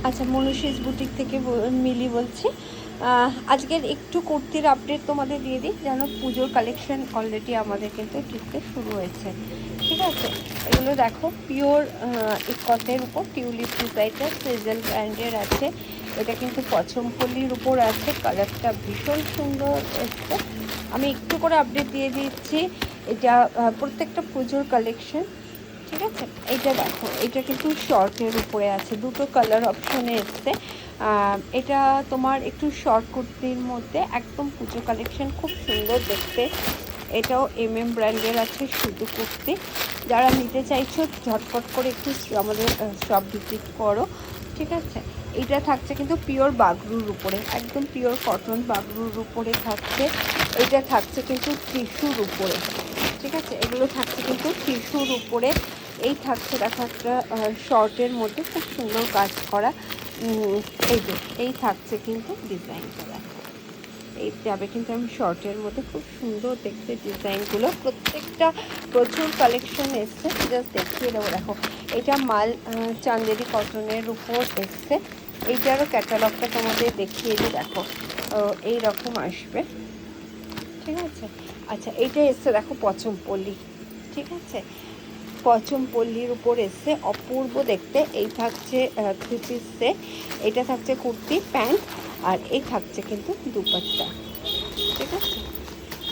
আচ্ছা, মনুষীজ বুটিক থেকে মিলি বলছি। আজকের একটু কুর্তির আপডেট তোমাদের দিয়ে দিই, যেন পুজোর কালেকশন অলরেডি আমাদের কিন্তু ঢুকতে শুরু হয়েছে। ঠিক আছে, এগুলো দেখো পিওর ইকতের উপর টিউলিপ ডিজাইনের সিজল ব্র্যান্ডের আছে। এটা কিন্তু পছমপল্লির উপর আছে, কালারটা ভীষণ সুন্দর এসছে। আমি একটু করে আপডেট দিয়ে দিচ্ছি, এটা প্রত্যেকটা পুজোর কালেকশন। ঠিক আছে, এইটা দেখো, এটা কিন্তু শর্টের উপরে আছে, দুটো কালার অপশনে এসছে। এটা তোমার একটু শর্ট কুর্তির মধ্যে একদম পুজো কালেকশন, খুব সুন্দর দেখতে। এটাও ব্র্যান্ডের আছে শুধু কুর্তি। যারা নিতে চাইছো ঝটপট করে একটু আমাদের শপ ভিজিট করো। ঠিক আছে, এটা থাকছে কিন্তু পিওর বাগরুর উপরে, একদম পিওর কটন বাগরুর উপরে থাকছে। এটা থাকছে কিন্তু টিস্যুর উপরে। ঠিক আছে, এগুলো থাকছে কিন্তু টিস্যুর উপরে। এই থাকছে দেখো একটা শর্টের মধ্যে খুব সুন্দর কাজ করা। এই থাকছে কিন্তু ডিজাইনটা দেখো, এই যাবে কিন্তু আমি শর্টের মধ্যে, খুব সুন্দর দেখতে ডিজাইনগুলো, প্রত্যেকটা প্রচুর কালেকশন এসছে। জাস্ট দেখিয়ে দেবো, দেখো এটা মাল চান্দেরি কটনের উপর এসছে। এইটারও ক্যাটালগটা তোমাদের দেখিয়ে দিই, দেখো এই রকম আসবে। ঠিক আছে, আচ্ছা এইটা এসছে দেখো পছমপল্লি। ঠিক আছে, পছমপল্লির উপর এসছে, অপূর্ব দেখতে। এই থাকছে থ্রি পিস সেট, এটা থাকছে কুর্তি প্যান্ট, আর এই থাকছে কিন্তু দুপাট্টা। ঠিক আছে,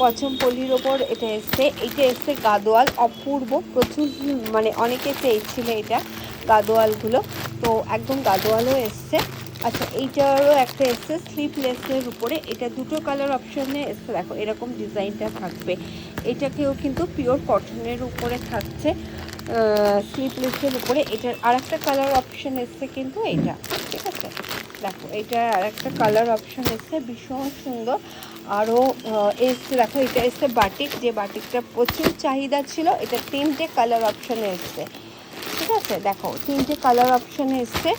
পছমপল্লির ওপর এটা এসছে। এইটা এসছে গাদোয়াল, অপূর্ব, প্রচুর মানে অনেকে চেয়েছিল এটা গাদোয়ালগুলো, তো একদম গাদোয়ালও এসছে। আচ্ছা, এইটারও একটা এসছে স্লিভলেসের উপরে, এটা দুটো কালার অপশনে এসছে, দেখো এরকম ডিজাইনটা থাকবে। এটাকেও কিন্তু পিওর কটনের উপরে থাকছে, স্লিভলেসের উপরে। এটার আর একটা কালার অপশন এসছে কিন্তু এইটা। ঠিক আছে, দেখো এটার আর একটা কালার অপশন এসছে, ভীষণ সুন্দর। আরও এসছে দেখো, এটা এসছে বাটিক, যে বাটিকটা প্রচুর চাহিদা ছিল, এটা তিনটে কালার অপশানে এসছে। ঠিক আছে, দেখো তিনটে কালার অপশানে এসছে,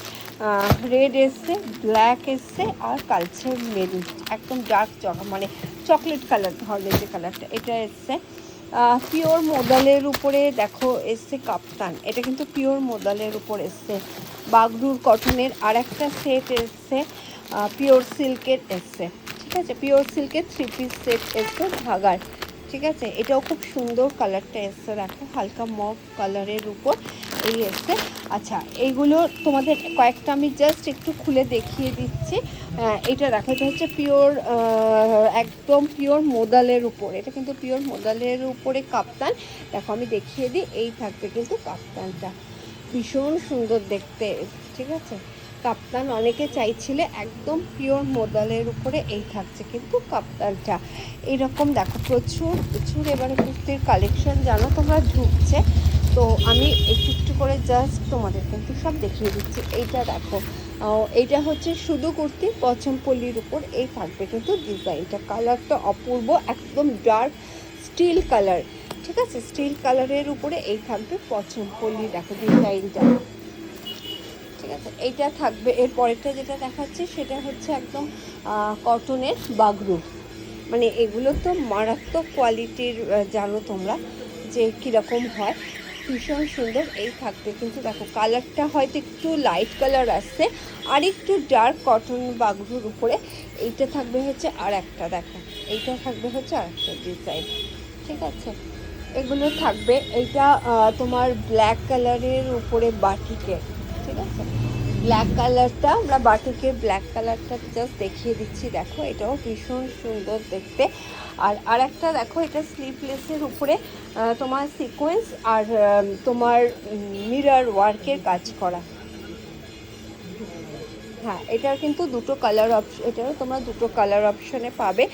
রেড এসছে, ব্ল্যাক এসছে, আর কালচে মেরুন, একদম ডার্ক মানে চকলেট কালার ধরনের যে কালারটা, এটা এসছে। পিওর মোদালের উপরে দেখো এসছে কাপ্তান, এটা কিন্তু পিওর মোদালের উপর এসছে। বাগরুর কটনের আর একটা সেট এসছে, পিওর সিল্কের এসছে। ঠিক আছে, পিওর সিল্কের থ্রি পিস সেট এসছে ধাগার। ঠিক আছে, এটাও খুব সুন্দর কালারটা এসছে, দেখো হালকা মভ কালারের উপর এই এসছে। আচ্ছা, এইগুলো তোমাদের কয়েকটা আমি জাস্ট একটু খুলে দেখিয়ে দিচ্ছি। এটা দেখো, এটা হচ্ছে পিওর একদম পিওর মোদালের উপর, এটা কিন্তু পিওর মোদালের উপরে কাপ্তান। দেখো আমি দেখিয়ে দিই, এই থাকবে কিন্তু কাপ্তানটা, ভীষণ সুন্দর দেখতে। ঠিক আছে, কাপ্তান অনেকে চাইছিলে, একদম পিওর মোদালের উপরে এই থাকছে কিন্তু কাপ্তানটা। এইরকম দেখো প্রচুর প্রচুর এবারে কুর্তির কালেকশন জানো তোমরা ঢুকছে, তো আমি একটু একটু করে জাস্ট তোমাদের কিন্তু সব দেখিয়ে দিচ্ছি। এইটা দেখো, এইটা হচ্ছে শুধু কুর্তি পছমপল্লির উপর, এই থাকবে কিন্তু ডিজাইনটা, কালারটা অপূর্ব, একদম ডার্ক স্টিল কালার। ঠিক আছে, স্টিল কালারের উপরে এই থাকবে পছমপল্লি, দেখো ডিজাইনটা। ঠিক আছে, এইটা থাকবে। এর পরেরটা যেটা দেখাচ্ছি সেটা হচ্ছে একদম কটনের বাগরু, মানে এগুলো তো মারাত্মক কোয়ালিটির, জানো তোমরা যে কীরকম হয়, ভীষণ সুন্দর। এই থাকবে কিন্তু দেখো কালারটা হয়তো একটু লাইট কালার আসছে, আর একটু ডার্ক কটন বাগরুর উপরে এইটা থাকবে হচ্ছে আর একটা, দেখো এইটা থাকবে হচ্ছে আর একটা ডিজাইন। ঠিক আছে, এগুলো থাকবে। এইটা তোমার ব্ল্যাক কালারের উপরে বাটিকের। ঠিক আছে, ব্ল্যাক কালারটা আমরা বাটিকের ব্ল্যাক কালারটা জাস্ট দেখিয়ে দিচ্ছি, দেখো এটাও ভীষণ সুন্দর দেখতে। আর একটা দেখো, এটা স্লিভলেসের উপরে তোমার সিকোয়েন্স আর তোমার মিরর ওয়ার্কের কাজ করা। হ্যাঁ, এটার কিন্তু দুটো কালার অপশন, এটারও তোমরা দুটো কালার অপশনে পাবে।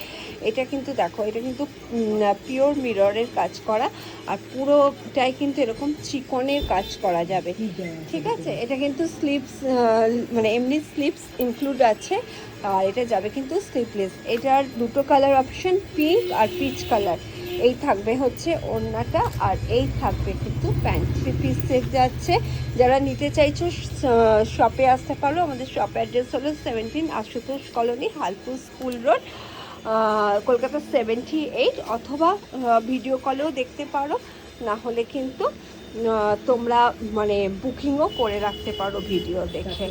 এটা কিন্তু দেখো, এটা কিন্তু পিওর মিররের কাজ করা, আর পুরোটাই কিন্তু এরকম চিকনের কাজ করা যাবে। ঠিক আছে, এটা কিন্তু স্লিভস মানে এমনি স্লিভস ইনক্লুড আছে, আর এটা যাবে কিন্তু স্লিভলেস। এটার দুটো কালার অপশন, পিঙ্ক আর পিচ কালার। এই থাকবে হচ্ছে ওড়নাটা, আর এই থাকবে কিন্তু প্যান্ট। থ্রি পিস সেট যাচ্ছে। যারা নিতে চাইছো শপে আসতে পারো, আমাদের শপ অ্যাড্রেস হলো 17 Ashutosh colony, Halpur school road, Kolkata 78, অথবা ভিডিও কলেও দেখতে পারো, না হলে কিন্তু তোমরা মানে বুকিংও করে রাখতে পারো ভিডিও দেখে।